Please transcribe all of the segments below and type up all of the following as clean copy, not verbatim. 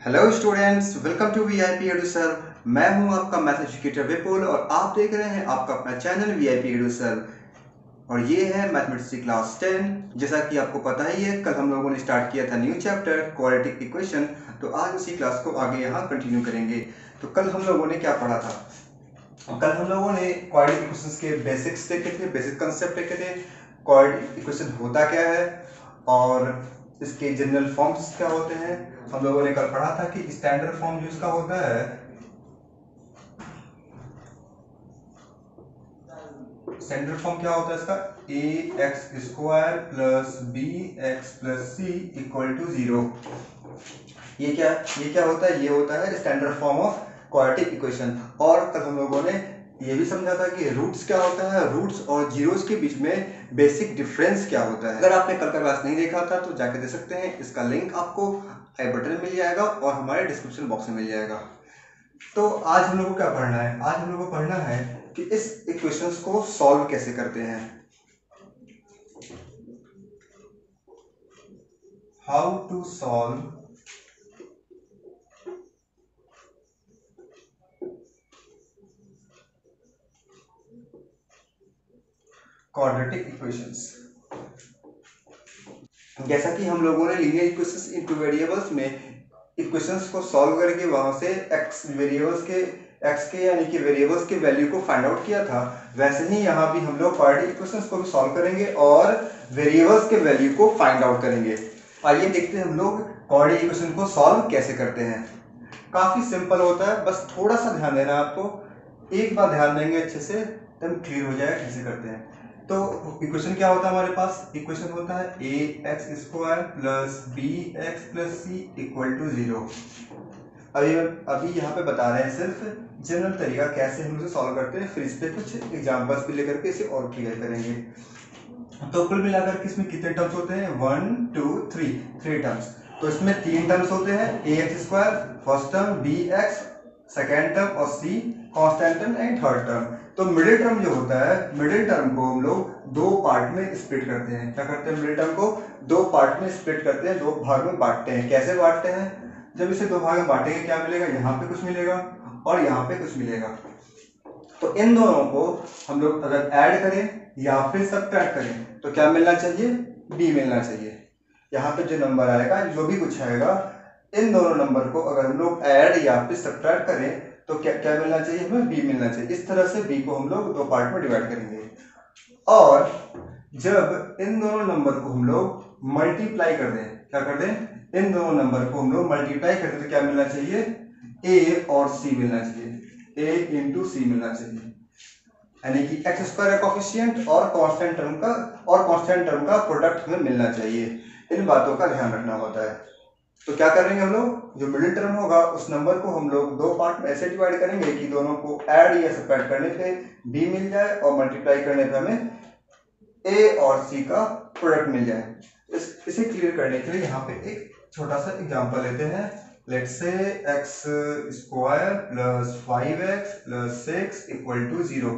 Hello students, welcome to VIP edu sir. मैं हूं आपका मैथ एजुकेटर विपुल और आप देख रहे हैं आपका अपना चैनल वीआईपी एडू सर। और ये है मैथमेटिक्स की क्लास 10। जैसा कि आपको पता ही है, कल हम लोगों ने स्टार्ट किया था न्यू चैप्टर क्वाड्रेटिक इक्वेशन। तो आज उसी क्लास को आगे यहाँ कंटिन्यू करेंगे। तो कल हम लोगों ने क्या पढ़ा था? कल हम लोगों ने क्वाड्रेटिक इक्वेशंस के बेसिक्स देखे थे, बेसिक कंसेप्ट देखे थे। क्वाड्रेटिक इक्वेशन होता क्या है और इसके जनरल फॉर्म्स क्या होते हैं। हम लोगों ने कल पढ़ा था कि स्टैंडर्ड फॉर्म जो इसका होता है, स्टैंडर्ड फॉर्म क्या होता है इसका, A X square plus B X plus C equal to 0। ये क्या होता है? ये होता है standard form of quadratic equation. और कल हम लोगों ने ये भी समझा था कि रूट्स क्या होता है, रूट्स और जीरोस के बीच में बेसिक डिफरेंस क्या होता है। अगर आपने कल का क्लास नहीं देखा था तो जाके देख सकते हैं। इसका लिंक आपको आई बटन में मिल जाएगा और हमारे डिस्क्रिप्शन बॉक्स में मिल जाएगा। तो आज हम लोग को क्या पढ़ना है? आज हम लोग को पढ़ना है कि इस इक्वेशंस को सॉल्व कैसे करते हैं। How to solve quadratic equations. जैसा कि हम लोगों ने लीनियर इक्वेशंस इनटू वेरिएबल्स में इक्वेशंस को सॉल्व करके वहां से एक्स वेरिएबल्स के एक्स के यानी कि वेरिएबल्स के वैल्यू को फाइंड आउट किया था, वैसे ही यहाँ भी हम लोग क्वाड्रेटिक इक्वेशंस को भी सॉल्व करेंगे और वेरिएबल्स के वैल्यू को फाइंड आउट करेंगे। आइए देखते हैं हम लोग क्वाड्रेटिक इक्वेशन को सॉल्व कैसे करते हैं। काफी सिंपल होता है, बस थोड़ा सा ध्यान देना है आपको। एक बार ध्यान देंगे अच्छे से तब क्लियर हो जाएगा कैसे करते हैं। तो इक्वेशन क्या होता है हमारे पास? इक्वेशन होता है A X square plus B X plus C equal to 0। अभी यहाँ पे बता रहे हैं सिर्फ जनरल तरीका कैसे हम इसे सॉल्व करते हैं, फिर इस पे कुछ एग्जांपल्स भी लेकर के इसे और क्लियर करेंगे। तो कुल मिलाकर के इसमें कितने टर्म्स होते हैं? 1 2 3 3 टर्म्स। तो इसमें 3 टर्म्स होते हैं, A X square first term, B X second term और C constant term and third term. तो मिडिल टर्म जो होता है, मिडिल टर्म को हम लोग दो पार्ट में स्प्लिट करते हैं। क्या करते हैं? मिडिल टर्म को दो पार्ट में स्प्लिट करते हैं, दो भाग में बांटते हैं। कैसे बांटते हैं? जब इसे दो भाग में बांटेंगे क्या मिलेगा? यहाँ पे कुछ मिलेगा और यहाँ पे कुछ मिलेगा। तो इन दोनों को हम लोग अगर ऐड करें या फिर सब्ट्रैक्ट करें तो क्या मिलना चाहिए? बी मिलना चाहिए। यहाँ पे जो नंबर आएगा, जो भी कुछ आएगा, इन दोनों नंबर को अगर हम लोग ऐड या फिर सब्ट्रैक्ट करें तो क्या क्या मिलना चाहिए? हमें बी मिलना चाहिए। इस तरह से बी को हम लोग दो पार्ट में डिवाइड करेंगे। और जब इन दोनों नंबर को हम लोग मल्टीप्लाई कर दें, क्या कर दें? इन दोनों नंबर को हम लोग मल्टीप्लाई कर दें तो क्या मिलना चाहिए? ए और सी मिलना चाहिए। ए इंटू सी मिलना चाहिए, यानी कि एक्स स्क्वायर का कोफिशिएंट और कांस्टेंट टर्म का प्रोडक्ट हमें मिलना चाहिए। इन बातों का ध्यान रखना होता है। तो क्या करेंगे हम लोग? जो मिडिल टर्म होगा उस नंबर को हम लोग दो पार्ट में ऐसे डिवाइड करेंगे कि दोनों को ऐड या सब्ट्रैक्ट करने पे बी मिल जाए और मल्टीप्लाई करने पे हमें ए और सी का प्रोडक्ट मिल जाए। इसे क्लियर करने के लिए यहाँ पे एक छोटा सा एग्जांपल लेते हैं। Let's say X square plus 5x plus 6 equal to 0।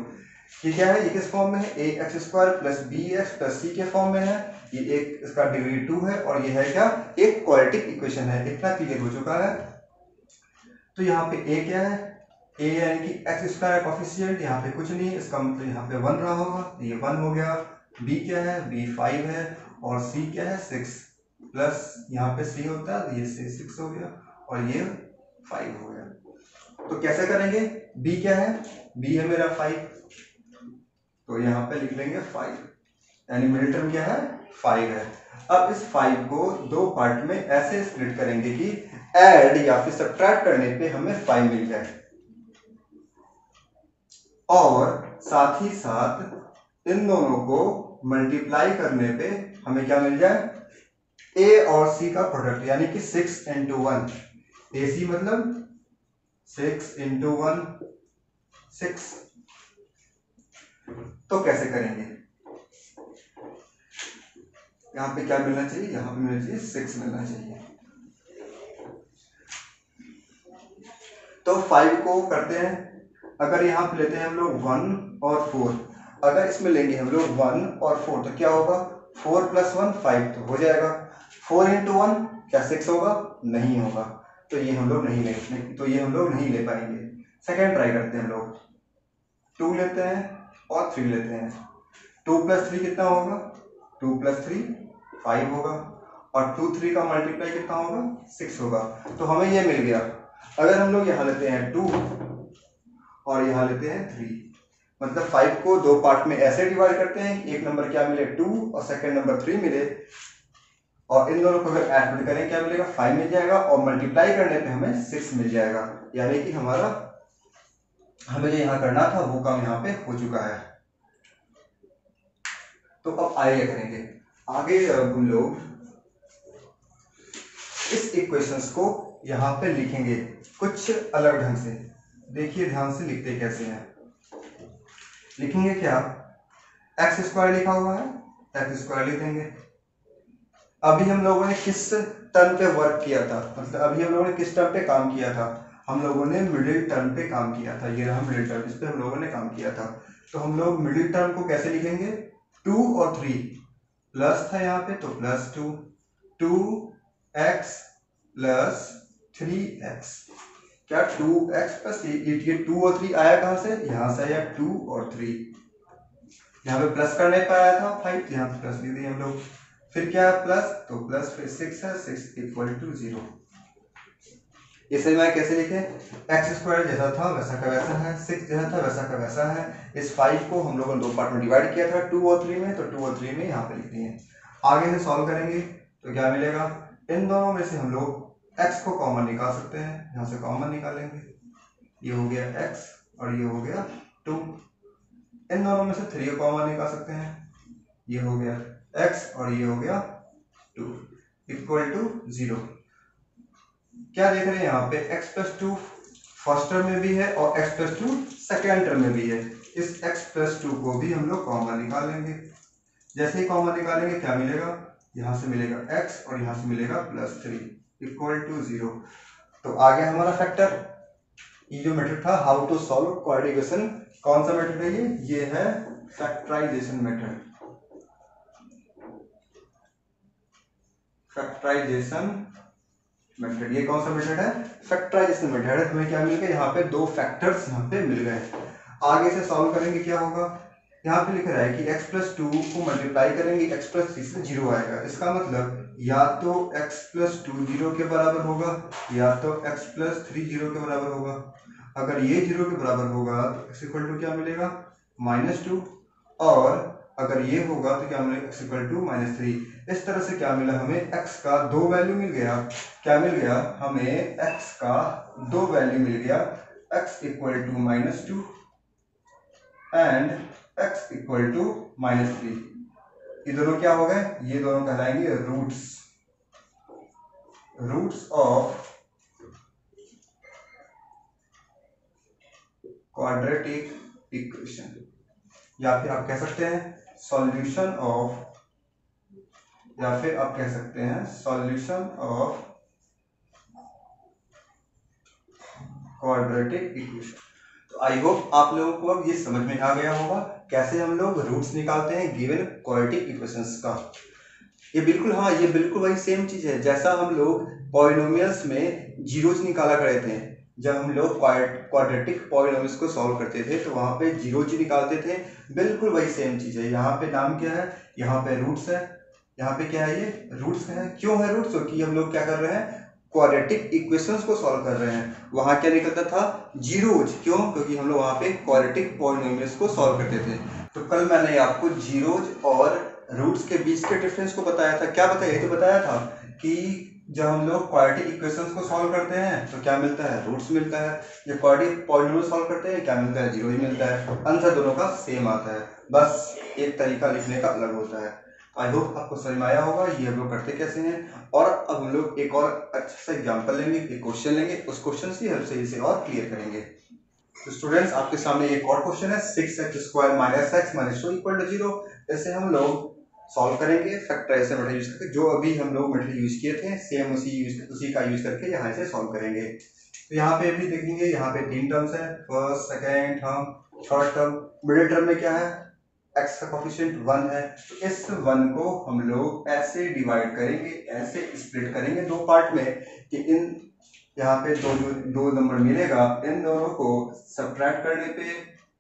ये क्या है? ये किस फॉर्म में है? A X square plus B X plus C के फॉर्म में है। ये एक इसका डिग्री 2 है और ये है क्या? एक क्वाड्रेटिक इक्वेशन है। इतना क्लियर हो चुका है। तो यहाँ पे ए क्या है? ए यानी कि एक्स स्क्वायर कोफिशिएंट, यहाँ पे कुछ नहीं, इसका मतलब यहाँ पे 1 रहा होगा, ये 1 हो गया। बी क्या है? बी 5 है और सी क्या है? 6 प्लस यहाँ पे सी होता है तो ये 6 हो गया और ये 5 हो गया। तो कैसे करेंगे? बी क्या है? बी है मेरा 5, तो यहाँ पे लिख लेंगे 5, यानी मिडिल टर्म क्या है? 5 है। अब इस 5 को दो पार्ट में ऐसे स्प्लिट करेंगे कि ऐड या फिर सब्ट्रैक्ट करने पे हमें 5 मिल जाए और साथ ही साथ इन दोनों को मल्टीप्लाई करने पे हमें क्या मिल जाए? ए और सी का प्रोडक्ट, यानी कि 6 इंटू 1। ए सी मतलब 6 इंटू 1 6। तो कैसे करेंगे? यहाँ पे क्या मिलना चाहिए? यहाँ पे मिलना चाहिए 6 मिलना चाहिए। तो 5 को करते हैं, अगर यहाँ पे लेते हैं हम लोग 1 और 4, अगर इसमें लेंगे हम लोग 1 और 4 तो क्या होगा? 4 प्लस 1 5 तो हो जाएगा। 4 इंटू 1 क्या 6 होगा? नहीं होगा। तो ये हम लोग नहीं ले पाएंगे। सेकेंड ट्राई करते हैं हम लोग। 2 लेते हैं और 3 लेते हैं। 2 + 3 कितना होगा? 2 + 3 5 होगा, और 2 3 का मल्टीप्लाई कितना होगा? 6 होगा। तो हमें ये मिल गया। अगर हम लोग यहाँ लेते हैं 2 और यहाँ लेते हैं 3, मतलब 5 को 2 पार्ट में ऐसे डिवाइड करते हैं, एक नंबर क्या मिले 2 और सेकंड नंबर 3 मिले, और इन दोनों को अगर ऐड करें क्या मिलेगा? 5 मिल जाएगा, और मल्टीप्लाई करने पे हमें 6 मिल जाएगा। यानी कि हमें जो यहाँ करना था वो काम यहाँ पे हो चुका है। तो अब आगे क्या करेंगे? आगे हम लोग इस इक्वेशंस को यहाँ पे लिखेंगे कुछ अलग ढंग से। देखिए ध्यान से लिखते कैसे हैं। लिखेंगे क्या? x² लिखा हुआ है, x² लिख देंगे। अभी हम लोगों ने किस टर्म पे वर्क किया था, मतलब अभी हम लोगों ने किस टर्म पे काम किया था? हम लोगों ने मिडिल टर्म पे काम किया था। ये रहा मिडिल टर्म, इस पे हम लोगों ने काम किया था। तो हम लोग मिडिल टर्म को कैसे लिखेंगे? 2 और 3 प्लस था यहाँ पे, तो +2, 2x + 3x। क्या 2x + ये 2 और 3 आया कहाँ से? यहाँ से आया 2 और 3। यहाँ पे प्लस करने पे आया था 5, यहाँ पे प्लस लिख दिए हम लोग। फिर क्या है प्लस? तो प्लस, फिर 6 है, 6 = 0। इसे मैं कैसे लिखे? x² जैसा था वैसा का वैसा है, 6 जैसा था वैसा का वैसा है। इस 5 को हम लोगों ने 2 पार्ट में डिवाइड किया था, 2 और 3 में, तो 2 और 3 में यहाँ पे लिख दिए। आगे से सॉल्व करेंगे तो क्या मिलेगा? इन दोनों में से हम लोग x को कॉमन निकाल सकते हैं, यहाँ से कॉमन निकालेंगे। ये हो गया x और ये हो गया 2। इन दोनों में से 3 को कॉमन निकाल सकते हैं, ये हो गया x और ये हो गया 2 = 0। क्या देख रहे हैं यहाँ पे? x + 2 फर्स्ट टर्म में भी है और x + 2 सेकेंड टर्म में भी है। इस x + 2 को भी हम लोग कॉमन निकालेंगे। जैसे ही कॉमन निकालेंगे क्या मिलेगा? यहाँ से मिलेगा x और यहाँ से मिलेगा +3 = 0। तो आ गया हमारा फैक्टर। ये जो मेथड था how to solve quadratic equation, कौन सा मेथड है ये है फैक्टराइजेशन मेथड। फैक्टराइजेशन मेथड, ये कौन सा मेथड है? Factorisation method. हमें क्या मिल गया? यहाँ पे 2 फैक्टर्स यहाँ पे मिल गए। आगे से सॉल्व करेंगे, क्या होगा? यहाँ पे लिख रहा है कि x + 2 को मल्टीप्लाई करेंगे x + 3 से 0 आएगा। इसका मतलब या तो x + 2 0 के बराबर होगा, या तो x + 3 0 के बराबर होगा। अगर ये 0 के बराबर होगा तो x = क्या मिलेगा? -2, और अगर ये होगा तो क्या मिलेगा? x = -3। इस तरह से क्या मिला हमें? x का 2 वैल्यू मिल गया। क्या मिल गया हमें? x का 2 वैल्यू मिल गया, x = -2 एंड x = -3। ये दोनों क्या हो गए? ये दोनों कहलाएंगे रूट्स ऑफ क्वाड्रेटिक इक्वेशन, या फिर आप कह सकते हैं सॉल्यूशन ऑफ क्वाड्रेटिक इक्वेशन। तो आई होप आप लोगों को अब ये समझ में आ गया होगा कैसे हम लोग रूट्स निकालते हैं गिवन क्वाड्रेटिक इक्वेशंस का। ये बिल्कुल वही सेम चीज है जैसा हम लोग पॉलिनोमियल्स में जीरोज निकाला करते थे। जब हम लोग क्वाड्रेटिक पॉलिनोमियल्स को सॉल्व करते थे तो वहां पे जीरोज निकालते थे। बिल्कुल वही सेम चीज है। यहाँ पे नाम क्या है? यहाँ पे रूट्स है। यहाँ पे क्या है? ये रूट्स है। क्यों है रूट्स? क्योंकि हम लोग क्या कर रहे हैं? क्वाड्रेटिक इक्वेशंस को सॉल्व कर रहे हैं। वहां क्या निकलता था? जीरोज। क्यों? क्योंकि हम लोग वहां पे क्वाड्रेटिक पॉलिनोमियल्स को सॉल्व करते थे। तो कल मैंने आपको जीरोज और रूट्स के बीच के डिफरेंस को बताया था। क्या बताया? ये तो बताया था कि जब हम लोग क्वाड्रेटिक इक्वेशंस को सॉल्व करते हैं तो क्या मिलता है? रूट्स मिलता है। जब क्वाड्रेटिक पॉलिनोमियल सॉल्व करते हैं क्या मिलता है? जीरो ही मिलता है। आंसर दोनों का सेम आता है, बस एक तरीका लिखने का अलग होता है। आई होप आपको समझ में आया होगा ये हम लोग करते कैसे हैं। और अब हम लोग एक और अच्छा सा एग्जाम्पल लेंगे, एक क्वेश्चन लेंगे, उस क्वेश्चन की हेल्प से इसे और क्लियर करेंगे। तो स्टूडेंट्स आपके सामने एक और क्वेश्चन है 6x² - x - 2 = 0। इसे हम लोग सॉल्व करेंगे फैक्टराइजेशन मेथड यूज करके। जो अभी हम लोग मेथड यूज किए थे सेम उसी का यूज करके यहाँ से सॉल्व करेंगे। तो यहाँ पे भी देखेंगे, यहाँ पे 3 टर्म्स है, first, second term, third term. Middle term में क्या है? x का कोफिशिएंट 1 है। तो इस 1 को हम लोग ऐसे डिवाइड करेंगे, ऐसे स्प्लिट करेंगे 2 पार्ट में कि इन यहाँ पे दो नंबर मिलेगा, इन दोनों को सब्ट्रैक्ट करने पे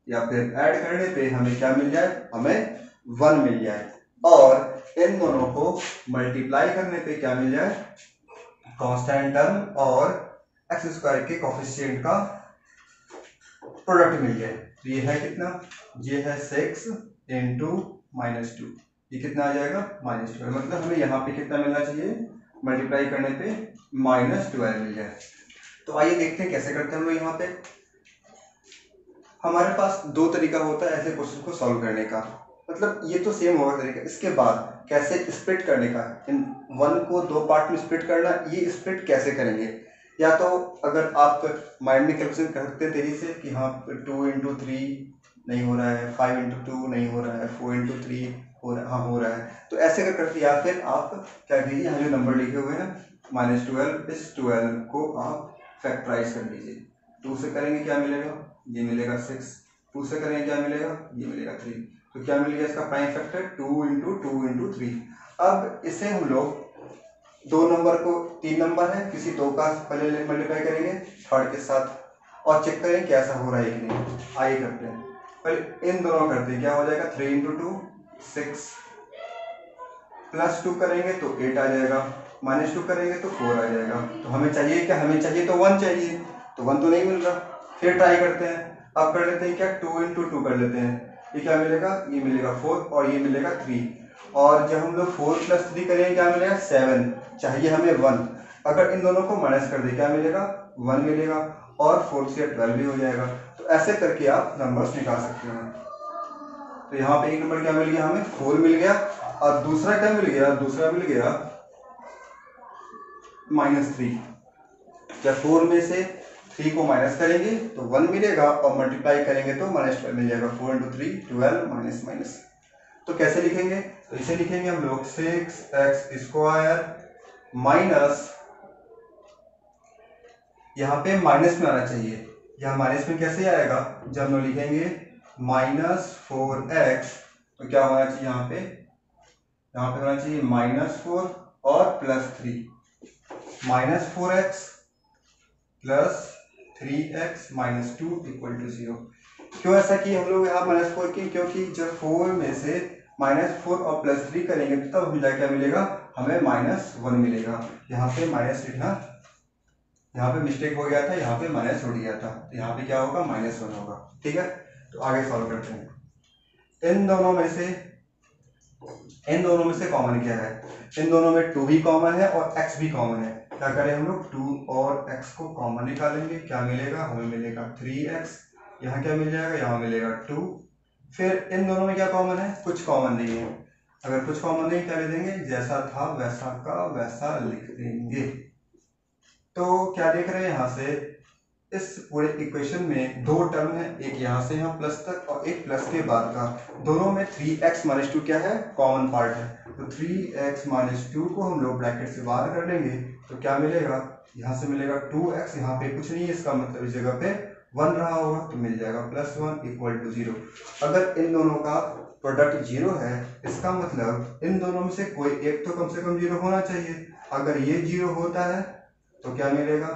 या फिर ऐड करने पे हमें क्या मिल जाए, हमें 1 मिल जाए, और इन दोनों को मल्टीप्लाई करने पे क्या मिल जाए, कांस्टेंट टर्म और एक्स स्क्वायर के कोफिशिएंट का प्रोडक्ट मिल जाए। तो ये है कितना, ये है 6 इंटू -2, ये कितना आ जाएगा -12, मतलब हमें यहाँ पे कितना मिलना चाहिए, मल्टीप्लाई करने पे -12 मिल जाए। तो आइए देखते हैं कैसे करते हैं हम लोग। यहाँ पे हमारे पास दो तरीका होता है ऐसे क्वेश्चन को सॉल्व करने का, मतलब ये तो सेम होगा तरीका, इसके बाद कैसे स्प्लिट करने का, इन 1 को 2 पार्ट में स्प्लिट करना, ये स्प्लिट कैसे करेंगे, या तो अगर आप माइंड में कैलकुलेशन करते तेजी से कि हाँ 2 इंटू 3 नहीं हो रहा है, 5 इंटू 2 नहीं हो रहा है, 4 इंटू 3 हो रहा है, हाँ हो रहा है, तो ऐसे कर करते, या फिर आप क्या कीजिए, यहाँ जो नंबर लिखे हुए हैं -12, इस 12 को आप फैक्टराइज कर लीजिए। 2 से करेंगे क्या मिलेगा, ये मिलेगा 6, 2 से करेंगे क्या मिलेगा, ये मिलेगा 3, तो क्या मिल गया इसका प्राइम फैक्टर 2 इंटू 2 इंटू 3। अब इसे हम लोग दो नंबर को, 3 नंबर है, किसी दो का पहले मल्टीप्लाई करेंगे थर्ड के साथ और चेक करें कैसा हो रहा है कि नहीं। आइए करते हैं, पहले इन दोनों करते हैं, क्या हो जाएगा 3 इंटू 2 6, +2 करेंगे तो 8 आ जाएगा, -2 करेंगे तो 4 आ जाएगा। तो हमें चाहिए क्या, हमें चाहिए तो 1 चाहिए, तो 1 तो नहीं मिल रहा, फिर ट्राई करते हैं, अब कर लेते हैं क्या 2 इंटू 2 कर लेते हैं, ये क्या मिलेगा, ये मिलेगा 4 और ये मिलेगा 3, और जब हम लोग 4 + 3 करेंगे क्या मिलेगा 7, चाहिए हमें 1, अगर इन दोनों को माइनस कर दे क्या मिलेगा 1 मिलेगा, और 4 से 12 भी हो जाएगा। तो ऐसे करके आप नंबर्स निकाल सकते हैं। तो यहाँ पे एक नंबर क्या मिल गया, हमें 4 मिल गया, और दूसरा क्या मिल गया, दूसरा मिल गया -3। जब 4 में से 3 को माइनस करेंगे तो 1 मिलेगा, और मल्टीप्लाई करेंगे तो -12 मिल जाएगा, 4 इंटू 3 12 माइनस माइनस। तो कैसे लिखेंगे, तो इसे लिखेंगे हम लोग 6x² माइनस, यहाँ पे माइनस में आना चाहिए, यहाँ माइनस में कैसे आएगा, जब हम लोग लिखेंगे -4x, तो क्या होना चाहिए यहाँ पे होना चाहिए -4 और +3, -4x + 3x - 2 = 0। क्यों ऐसा किया हम लोग यहाँ -4 की, क्योंकि जब 4 में से -4 और +3 करेंगे तब हमें क्या मिलेगा, हमें -1 मिलेगा। यहाँ पे माइनस लिखना, यहाँ पे मिस्टेक हो गया था, यहाँ पे माइनस उड़ गया था, तो यहाँ पे क्या होगा -1 होगा। ठीक है, तो आगे सॉल्व करते हैं। इन दोनों में से कॉमन क्या है, इन दोनों में 2 भी कॉमन है और x भी कॉमन है। क्या करें हम लोग, 2 और x को कॉमन निकालेंगे, क्या मिलेगा, हमें मिलेगा 3x, यहाँ क्या मिल जाएगा, यहाँ मिलेगा 2। फिर इन दोनों में क्या कॉमन है, कुछ कॉमन नहीं है, अगर कुछ कॉमन नहीं क्या लिख देंगे, जैसा था वैसा का वैसा लिख देंगे। तो क्या देख रहे हैं यहाँ से, इस पूरे इक्वेशन में 2 टर्म है, एक यहाँ से यहाँ प्लस तक और एक प्लस के बाद का, दोनों में 3x - 2 क्या है, कॉमन पार्ट है, तो 3x - 2 को हम लोग ब्रैकेट से बाहर कर लेंगे, तो क्या मिलेगा, यहाँ से मिलेगा 2x, यहाँ पे कुछ नहीं है, इसका मतलब इस जगह पे 1 रहा होगा, तो मिल जाएगा +1 = 0। अगर इन दोनों का प्रोडक्ट 0 है, इसका मतलब इन दोनों में से कोई एक तो कम से कम 0 होना चाहिए। अगर ये 0 होता है तो क्या मिलेगा,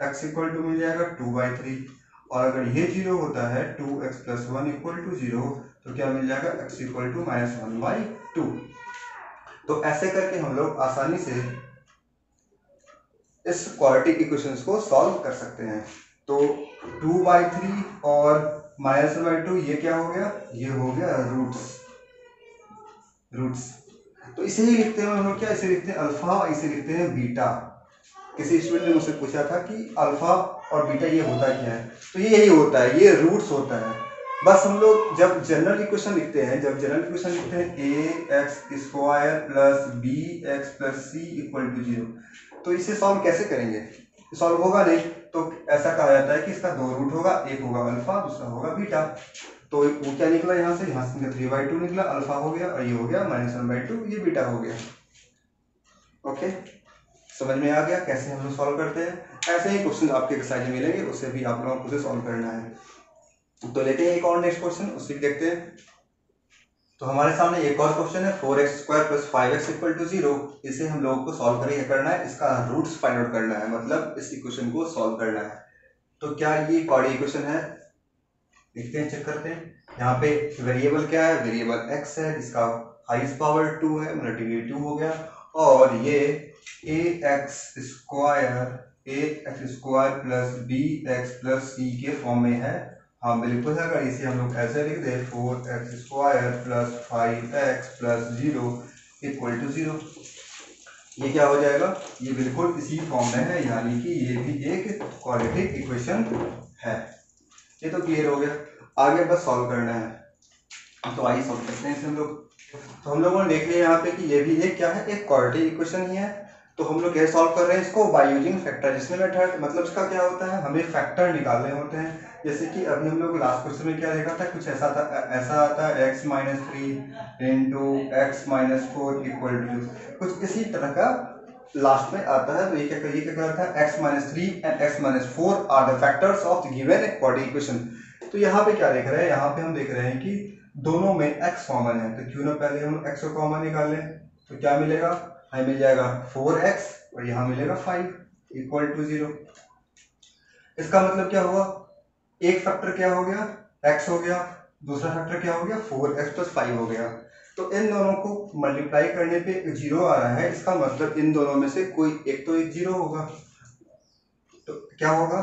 x = मिल जाएगा 2/3, और अगर ये 0 होता है 2x + 1 = 0, तो क्या मिल जाएगा, x = -1/2। तो ऐसे करके हम लोग आसानी से इस क्वाड्रेटिक इक्वेशंस को सॉल्व कर सकते हैं। तो 2/3 और -1/2 ये क्या हो गया, ये हो गया रूट्स। तो इसे ही लिखते हैं हम लोग, क्या इसे लिखते हैं अल्फा, इसे लिखते हैं बीटा। किसी स्टूडेंट ने मुझसे पूछा था कि अल्फा और बीटा ये होता क्या है, तो ये यही होता है, ये रूट्स होता है। बस हम लोग जब जनरल इक्वेशन लिखते हैं, ax² + bx + c = 0, तो इसे सॉल्व कैसे करेंगे, सॉल्व होगा नहीं। तो ऐसा कहा जाता है कि इसका 2 रूट होगा, एक होगा अल्फा, दूसरा होगा बीटा। तो वो क्या निकला, यहाँ से 3/2 निकला, अल्फा हो गया, और ये हो गया -1/2, ये बीटा हो गया। ओके, समझ में आ गया कैसे हम लोग सॉल्व करते हैं। ऐसे ही क्वेश्चन आपके एक्सरसाइज में मिलेंगे, उससे भी आप लोगों को सॉल्व करना है। तो लेते हैं एक और नेक्स्ट क्वेश्चन, उससे देखते हैं। तो हमारे सामने एक और क्वेश्चन है 4x² + 5x = 0। इसे हम लोगों को सॉल्व करके क्या करना है, इसका रूट्स फाइंड आउट करना है, मतलब इस इक्वेशन को सॉल्व करना है। तो क्या ये क्वाड्रेटिक इक्वेशन है? देखते हैं, चेक करते हैं। यहाँ पे वेरिएबल क्या है, वेरिएबल x है जिसका हाईएस्ट पावर 2 है, मतलब डिग्री 2 हो गया, और ये ax² + bx + c के फॉर्म में है। हाँ बिल्कुल है, अगर इसे हम लोग ऐसे लिख दे 4x² + 5x + 0 = 0, ये क्या हो जाएगा, ये बिल्कुल इसी फॉर्म में है, यानी कि ये भी एक क्वाड्रेटिक इक्वेशन है। ये तो क्लियर हो गया, आगे बस सॉल्व करना है। तो आइए सॉल्व करते हैं इसे हम लोग। तो हम लोगों ने देख लिया यहाँ पे कि ये भी एक क्या है, एक क्वाड्रेटिक इक्वेशन ही है। तो हम लोग कैसे सॉल्व कर रहे हैं इसको, बाय यूजिंग फैक्टराइजेशन मेथड। मतलब इसका क्या होता है, हमें फैक्टर निकालने होते हैं। जैसे कि अभी हम लोग लास्ट क्वेश्चन में क्या देखा था, कुछ ऐसा था, ऐसा आता है x - 3 × x - 4 = कुछ इसी तरह का लास्ट में आता है। तो ये क्या करता है, x - 3 and x - 4 are the factors of the given quadratic equation. तो यहाँ पे क्या देख रहे हैं, यहाँ पे हम देख रहे हैं कि दोनों में x कॉमन है, तो क्यों ना पहले हम x को कॉमन निकाल लें। तो क्या मिलेगा, हमें मिल जाएगा 4x और यहाँ मिलेगा 5 = 0। इसका मतलब क्या हुआ, एक फैक्टर क्या हो गया, x हो गया, दूसरा फैक्टर क्या हो गया, 4x + 5 हो गया। तो इन दोनों को मल्टीप्लाई करने पे 0 आ रहा है, इसका मतलब इन दोनों में से कोई एक तो एक 0 होगा। तो क्या होगा,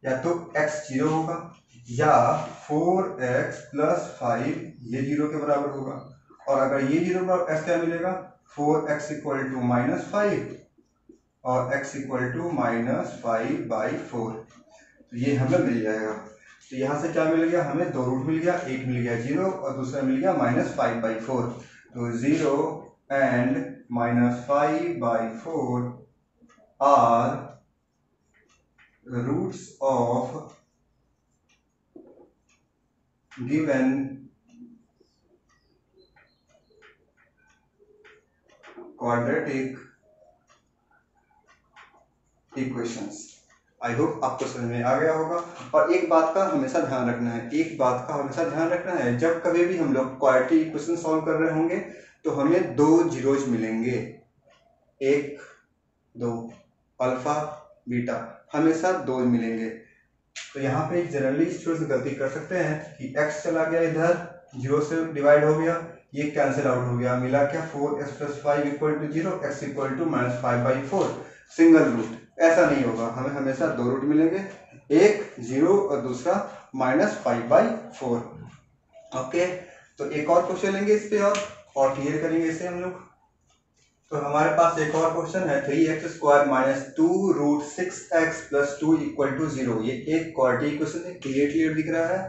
या तो x 0 होगा या 4x + 5 ये 0 के बराबर होगा। और अगर ये 0 बराबर x क्या मिलेगा, 4x = -5 और x = -5/4। तो ये हमें मिल जाएगा। तो यहाँ से क्या मिल गया, हमें दो रूट मिल गया, एक मिल गया 0 और दूसरा मिल गया -5/4। तो 0 and -5/4 आर roots of given quadratic equations। I hope आपको समझ में आ गया होगा। और एक बात का हमेशा ध्यान रखना है, जब कभी भी हम लोग क्वाड्रेटिक इक्वेशन सॉल्व कर रहे होंगे तो हमें दो जीरोज मिलेंगे, 1 2 अल्फा बीटा, हमेशा दो मिलेंगे। तो यहाँ पे जनरली स्टूडेंट्स गलती कर सकते हैं कि x चला गया इधर, 0 से डिवाइड हो गया, ये कैंसिल आउट हो गया, मिला क्या 4x + 5 = 0, x = -5/4, सिंगल रूट। ऐसा नहीं होगा, हमें हमेशा दो रूट मिलेंगे, एक 0 और दूसरा -5/4। ओके, तो एक और क्वेश्चन लेंगे इस पे और क्लियर करेंगे इसे हम लोग। तो हमारे पास एक और क्वेश्चन है 3x² - 2 √6x + 2 = 0। ये एक क्वाड्रेटिक इक्वेशन है, क्लियर दिख रहा है।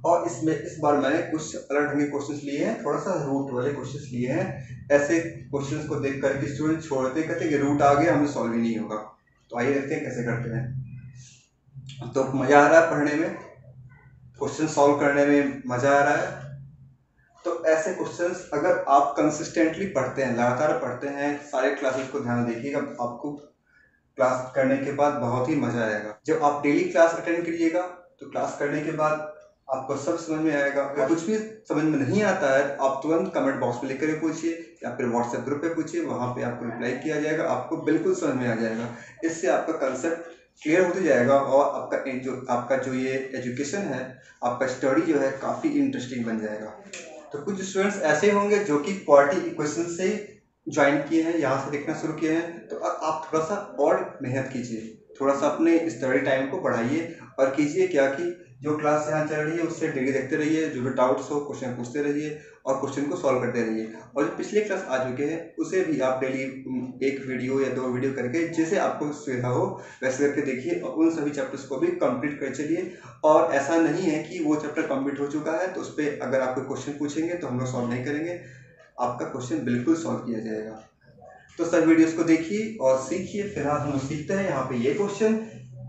और इसमें इस बार मैंने कुछ अलग ढंग के क्वेश्चंस लिए हैं, थोड़ा सा रूट वाले क्वेश्चंस लिए हैं। ऐसे क्वेश्चंस को देख करके स्टूडेंट छोड़ते कहते कि रूट आ गया, हमें सॉल्व ही नहीं होगा। तो आइए देखते हैं कैसे करते हैं। तो मजा आ रहा है पढ़ने में, क्वेश्चन सॉल्व करने में मजा आ रहा है। तो ऐसे क्वेश्चंस अगर आप कंसिस्टेंटली पढ़ते हैं, लगातार पढ़ते हैं, सारे क्लासेस को ध्यान देखिएगा, आपको क्लास करने के बाद बहुत ही मजा आएगा। जब आप डेली क्लास अटेंड करिएगा तो क्लास करने के बाद आपको सब समझ में आएगा। अगर कुछ भी समझ में नहीं आता है आप तुरंत कमेंट बॉक्स में लिख कर पूछिए या फिर व्हाट्सएप ग्रुप पे पूछिए, वहाँ पे आपको रिप्लाई किया जाएगा, आपको बिल्कुल समझ में आ जाएगा। इससे आपका कंसेप्ट क्लियर होते जाएगा और आपका जो ये एजुकेशन है, आपका स्टडी जो है काफ़ी इंटरेस्टिंग बन जाएगा। तो कुछ स्टूडेंट्स ऐसे होंगे जो कि क्वाड्रेटिक इक्वेशन से ज्वाइन किए हैं, यहाँ से देखना शुरू किए हैं, तो आप थोड़ा सा और मेहनत कीजिए, थोड़ा सा अपने स्टडी टाइम को बढ़ाइए और कीजिए क्या कि जो क्लास यहाँ चल रही है उससे डेली देखते रहिए, जो भी डाउट्स हो क्वेश्चन पूछते रहिए और क्वेश्चन को सॉल्व करते रहिए। और जो पिछले क्लास आ चुके हैं उसे भी आप डेली एक वीडियो या 2 वीडियो करके जैसे आपको सुविधा हो वैसे करके देखिए और उन सभी चैप्टर्स को भी कंप्लीट कर चलिए। और ऐसा नहीं है कि वो चैप्टर कंप्लीट हो चुका है तो उस पर अगर आप कोई क्वेश्चन पूछेंगे तो हम लोग सॉल्व नहीं करेंगे, आपका क्वेश्चन बिल्कुल सॉल्व किया जाएगा। तो सब वीडियोस को देखिए और सीखिए। फिलहाल हम सीखते हैं यहाँ पे ये क्वेश्चन।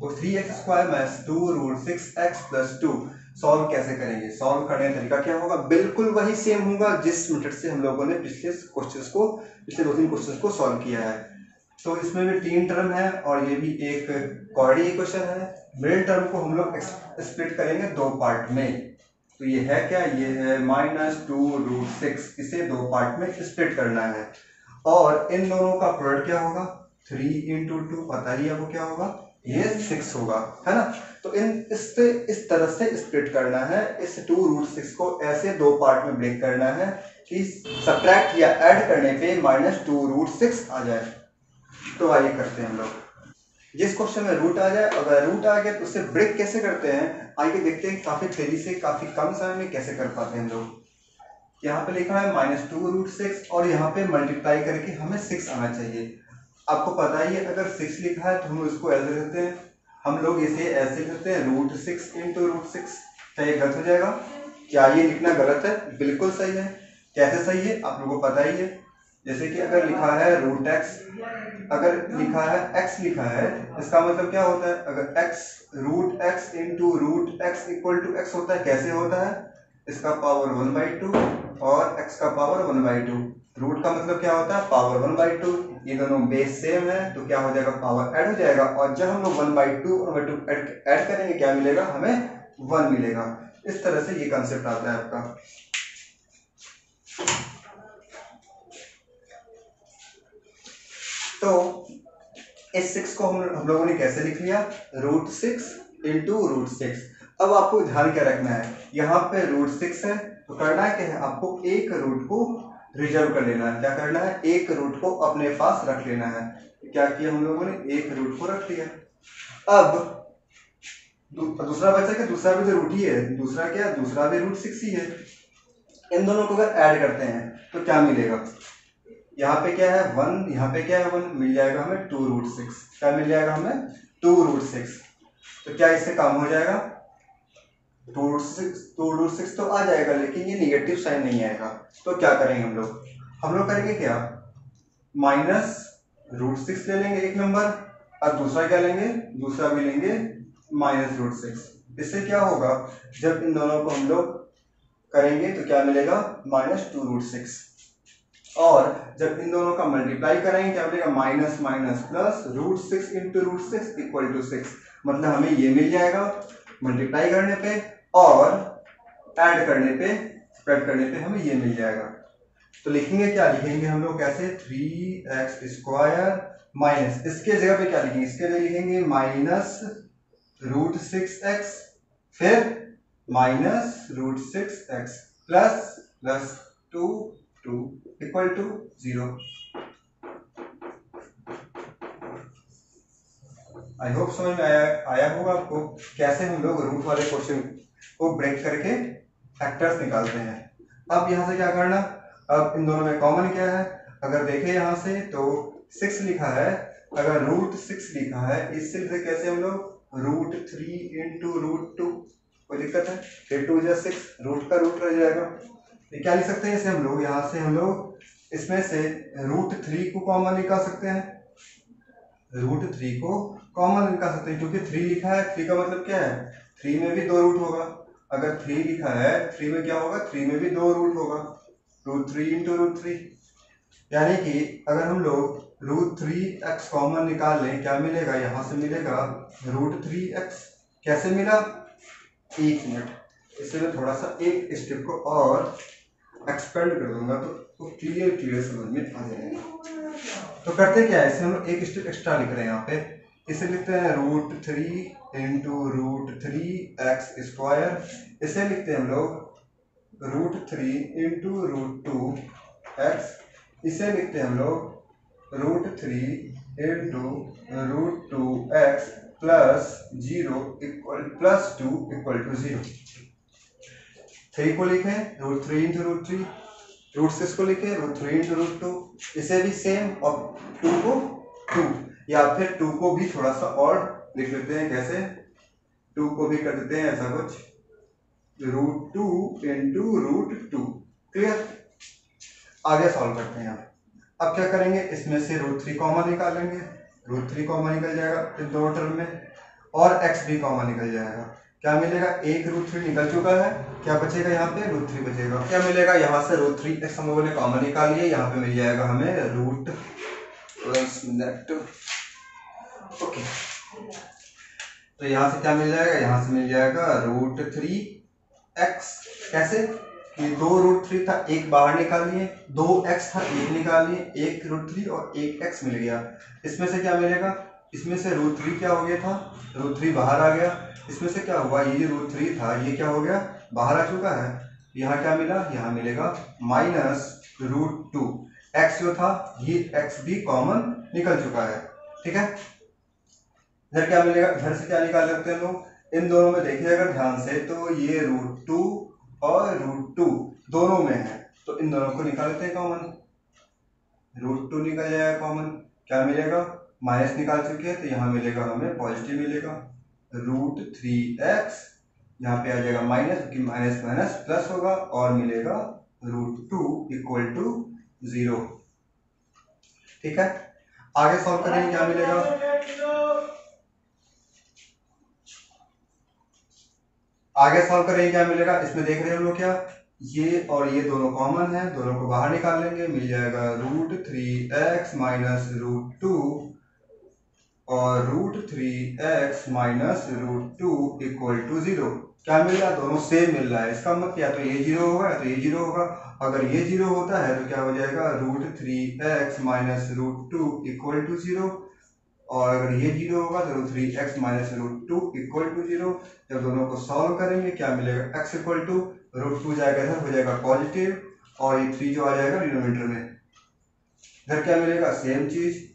तो 3x² - 2 √6x + 2 सॉल्व कैसे करेंगे, सॉल्व करने का तरीका क्या होगा, बिल्कुल वही सेम होगा जिस मेथड से हम लोगों ने पिछले 2-3 क्वेश्चंस को सॉल्व किया है। तो इसमें भी 3 टर्म है और ये भी एक क्वाड्रेटिक इक्वेशन है। मिडिल टर्म को हम लोग स्प्लिट करेंगे 2 पार्ट में। तो ये है क्या, ये है -2√6। इसे दो पार्ट में स्प्लिट करना है और इन दोनों का प्रोडक्ट क्या होगा, 3 × 2, पता ही आपको क्या होगा, ये 6 होगा, है ना। तो इससे इस तरह से स्प्लिट करना है, इस 2√6 को ऐसे दो पार्ट में ब्रेक करना है कि सब्ट्रैक्ट या ऐड करने पे -2√6 आ जाए। तो आइए करते हैं हम लोग। जिस क्वेश्चन में रूट आ जाए, अगर रूट आ गया तो उससे ब्रेक कैसे करते हैं, आइए देखते हैं काफी तेजी से काफी कम समय में कैसे कर पाते हैं हम लोग। यहाँ पे लिखा है -2√6 और यहाँ पे मल्टीप्लाई करके हमें 6 आना चाहिए। आपको पता ही है अगर 6 लिखा है तो हम इसको ऐसे लिखते हैं, हम लोग इसे ऐसे लिखते हैं √6 × √6। क्या ये गलत हो जाएगा? क्या ये लिखना गलत है? बिल्कुल सही है। कैसे सही है आप लोगों को पता ही है। जैसे कि अगर लिखा है √x, अगर लिखा है x लिखा है, इसका मतलब क्या होता है, अगर x √x × √x = x होता है, कैसे होता है, इसका पावर 1/2 और x का पावर 1/2। रूट का मतलब क्या होता है, पावर 1/2। ये दोनों बेस सेम है तो क्या हो जाएगा, पावर ऐड हो जाएगा और जब हम लोग 1/2 और 1/2 ऐड करेंगे क्या मिलेगा, हमें 1 मिलेगा। इस तरह से ये कंसेप्ट आता है आपका। तो इस 6 को हम लोगों ने कैसे लिख लिया, √6 × √6। अब आपको ध्यान क्या रखना है, यहाँ पे √6 है तो करना है क्या है, आपको एक रूट को रिजर्व कर लेना है। क्या करना है, एक रूट को अपने पास रख लेना है। क्या किया हम लोगों ने, एक रूट को रख लिया। अब दूसरा बचा क्या, दूसरा भी तो रूट ही है, दूसरा क्या, दूसरा भी √6 ही है। इन दोनों को अगर ऐड करते हैं तो क्या मिलेगा, यहाँ पे क्या है 1, यहाँ पे क्या है 1, मिल जाएगा हमें 2√6। क्या मिल जाएगा हमें, 2√6। तो क्या इससे काम हो जाएगा, 2√6 तो आ जाएगा लेकिन ये निगेटिव साइन नहीं आएगा। तो क्या करेंगे हम लोग करेंगे क्या, -√6 ले लेंगे एक नंबर और दूसरा क्या लेंगे, दूसरा भी लेंगे -√6। इससे क्या होगा, जब इन दोनों को हम लोग करेंगे तो क्या मिलेगा, -2√6। और जब इन दोनों का मल्टीप्लाई करेंगे क्या मिलेगा, माइनस माइनस प्लस √6 × √6 = 6। मतलब हमें ये मिल जाएगा मल्टीप्लाई करने पे और ऐड करने पे, स्प्रेड करने पे हमें ये मिल जाएगा। तो लिखेंगे क्या, लिखेंगे हम लोग कैसे, 3x² माइनस, इसके जगह पे क्या लिखेंगे, इसके जगह लिखेंगे -√6x, फिर -√6x प्लस 2 = 0। आई होप समझ में आया होगा आपको कैसे हम लोग रूट वाले क्वेश्चन को ब्रेक करके फैक्टर्स निकालते हैं। अब यहाँ से क्या करना, अब इन दोनों में कॉमन क्या है, अगर देखें यहाँ से तो 6 लिखा है, अगर √6 लिखा है, इससे कैसे हम लोग √3 × √2, कोई दिक्कत है, फिर 2 × 6, रूट का रूट रह जाएगा। ये क्या लिख सकते हैं, इसे हम लोग यहाँ से हम लोग इसमें से √3 को कॉमन निकाल सकते हैं, √3 को कॉमन निकाल सकते हैं क्योंकि 3 लिखा है, 3 का मतलब क्या है, 3 में भी 2 रूट होगा। अगर 3 लिखा है 3 में क्या होगा, 3 में भी 2 रूट होगा, √3 × √3। यानी कि अगर हम लोग √3x कॉमन निकाल लें क्या मिलेगा, यहाँ से मिलेगा √3x। कैसे मिला, एक मिनट, इससे मैं थोड़ा सा एक स्टेप को और एक्सपेंड कर दूंगा तो क्लियर समझ में आ जाएगा। तो करते क्या है, इसे हम एक स्टेप एक्स्ट्रा लिख रहे हैं यहाँ पे, इसे लिखते हैं √3 × √3x²। इसे लिखते हैं हम लोग √3 × √2x। इसे लिखते हैं हम लोग √3 × √2x प्लस 0 प्लस 2 = 0। 3 को लिखें √3 × √3, √6 को लिखें √3 × √2, इसे भी सेम, और 2 को 2, या फिर 2 को भी थोड़ा सा और लिख लेते हैं, कैसे 2 को भी कर देते हैं ऐसा कुछ, √2 × √2। क्लियर, आगे सॉल्व करते हैं। अब क्या करेंगे, इसमें से √3 कॉमन निकालेंगे, √3 कॉमन निकल जाएगा इन दोनों टर्म में, और x भी कॉमन निकल जाएगा। क्या मिलेगा, एक √3 निकल चुका है, क्या बचेगा यहाँ पे, √3 बचेगा। क्या मिलेगा, यहाँ से √3x हम लोगों ने कॉमन निकाल लिया, यहाँ पे मिल जाएगा हमें रूट प्लस नेट। ओके, तो यहाँ से क्या मिल जाएगा, यहाँ से मिल जाएगा √3 एक्स, कैसे कि 2√3 था, एक बाहर निकाल लिए, 2x था, एक निकाल लिए, 1√3 और 1x मिल गया। इसमें से क्या मिलेगा, इसमें से √3 क्या हो गया था, √3 बाहर आ गया। इसमें से क्या हुआ, ये √3 था, ये क्या हो गया, बाहर आ चुका है। यहाँ क्या मिला, यहाँ मिलेगा -√2। x जो था ये x भी कॉमन निकल चुका है, ठीक है। इधर क्या मिलेगा, इधर से क्या निकाल सकते हैं लोग, इन दोनों में देखिए अगर ध्यान से तो ये √2 और √2 दोनों में है, तो इन दोनों को निकाल लेते हैं कॉमन। √2 निकल जाएगा कॉमन, क्या मिलेगा, माइनस निकाल चुके हैं तो यहाँ मिलेगा हमें पॉजिटिव मिलेगा। √3x यहाँ पे आ जाएगा माइनस, क्योंकि माइनस माइनस प्लस होगा, और मिलेगा √2 इक्वल टू 0, ठीक है। आगे सॉल्व करेंगे क्या मिलेगा, आगे सॉल्व करेंगे क्या मिलेगा, इसमें देख रहे हो लोग क्या, ये और ये दोनों कॉमन है, दोनों को बाहर निकाल लेंगे, मिल जाएगा √3x माइनस √2 और √3x माइनस √2 इक्वल टू 0। क्या मिल रहा है, दोनों सेम मिल रहा है, इसका मतलब या तो ये 0 होगा या तो ये 0 होगा। अगर ये 0 होता है तो क्या हो जाएगा, √3x माइनस √2 इक्वल टू 0, और अगर ये 0 होगा तो √3x माइनस √2 इक्वल टू 0। जब दोनों को सॉल्व करेंगे क्या मिलेगा, x इक्वल टू √2 जाएगा इधर, हो जाएगा पॉजिटिव, और ये 3 जो आ जाएगा डिनोमिनेटर में। इधर क्या मिलेगा, सेम चीज,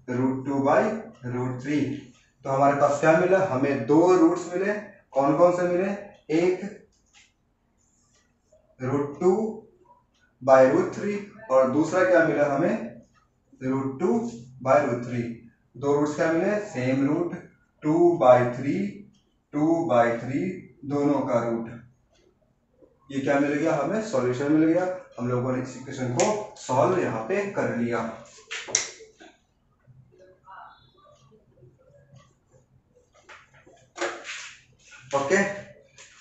√2/√3। तो हमारे पास क्या मिला, हमें दो रूट्स मिले, कौन कौन से मिले, एक √2/√3 और दूसरा क्या मिला हमें, √2/√3। दो रूट्स क्या मिले, सेम रूट, 2/3 2/3 दोनों का रूट, ये क्या मिल गया, हमें सॉल्यूशन मिल गया। हम लोगों ने इस इक्वेशन को सॉल्व यहाँ पे कर लिया। ओके,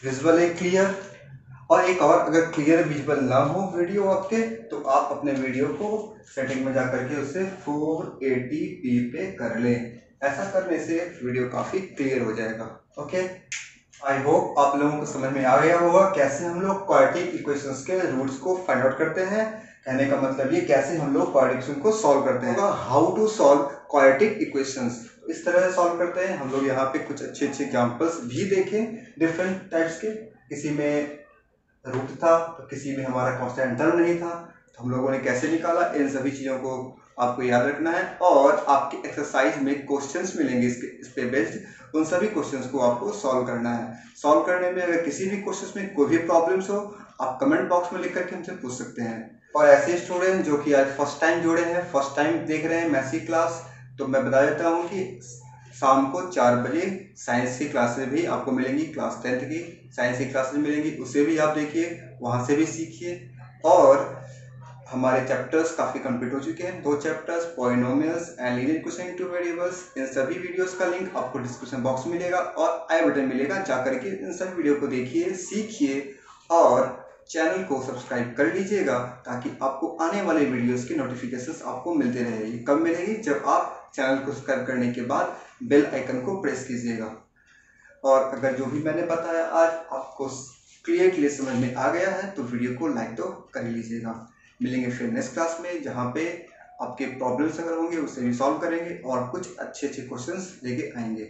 विजुअल है क्लियर। और एक और, अगर क्लियर विजुअल ना हो वीडियो आपके, तो आप अपने वीडियो को सेटिंग में जाकर के उससे 480p पे कर लें। ऐसा करने से वीडियो काफी क्लियर हो जाएगा। ओके, आई होप आप लोगों को समझ में आ गया होगा कैसे हम लोग क्वाड्रेटिक इक्वेशंस के रूट्स को फाइंड आउट करते हैं। कहने का मतलब ये, कैसे हम लोग क्वाड्रेटिक इक्वेशन को सॉल्व करते हैं, how to solve quadratic equations, इस तरह से सॉल्व करते हैं हम लोग। यहाँ पे कुछ अच्छे अच्छे एग्जांपल्स भी देखें डिफरेंट टाइप्स के, किसी में रूट था तो किसी में हमारा कांस्टेंट टर्म नहीं था, तो हम लोगों ने कैसे निकाला, इन सभी चीज़ों को आपको याद रखना है। और आपके एक्सरसाइज में क्वेश्चंस मिलेंगे इस पे बेस्ड, उन सभी क्वेश्चंस को आपको सॉल्व करना है। सॉल्व करने में अगर किसी भी क्वेश्चंस में कोई भी प्रॉब्लम्स हो, आप कमेंट बॉक्स में लिख करके हमसे पूछ सकते हैं। और ऐसे स्टूडेंट जो कि आज फर्स्ट टाइम जुड़े हैं, फर्स्ट टाइम देख रहे हैं मैथ्स की क्लास, तो मैं बता देता हूँ कि शाम को 4 बजे साइंस की क्लासेस भी आपको मिलेंगी, क्लास 10th की साइंस की क्लासेस मिलेंगी, उसे भी आप देखिए, वहाँ से भी सीखिए। और हमारे चैप्टर्स काफ़ी कंप्लीट हो चुके हैं, 2 chapters, polynomials and linear equation two variables. इन सभी वीडियोस का लिंक आपको डिस्क्रिप्शन बॉक्स में मिलेगा और आई बटन मिलेगा, जा करके इन सभी वीडियो को देखिए, सीखिए और चैनल को सब्सक्राइब कर लीजिएगा, ताकि आपको आने वाले वीडियोस की नोटिफिकेशंस आपको मिलते रहेगी। कब मिलेगी, जब आप चैनल को सब्सक्राइब करने के बाद बेल आइकन को प्रेस कीजिएगा। और अगर जो भी मैंने बताया आज आपको क्लियरली समझ में आ गया है, तो वीडियो को लाइक तो कर लीजिएगा। मिलेंगे फिर नेक्स्ट क्लास में, जहाँ पे आपके प्रॉब्लम्स अगर होंगे उसे भी सॉल्व करेंगे और कुछ अच्छे अच्छे क्वेश्चंस लेके आएंगे।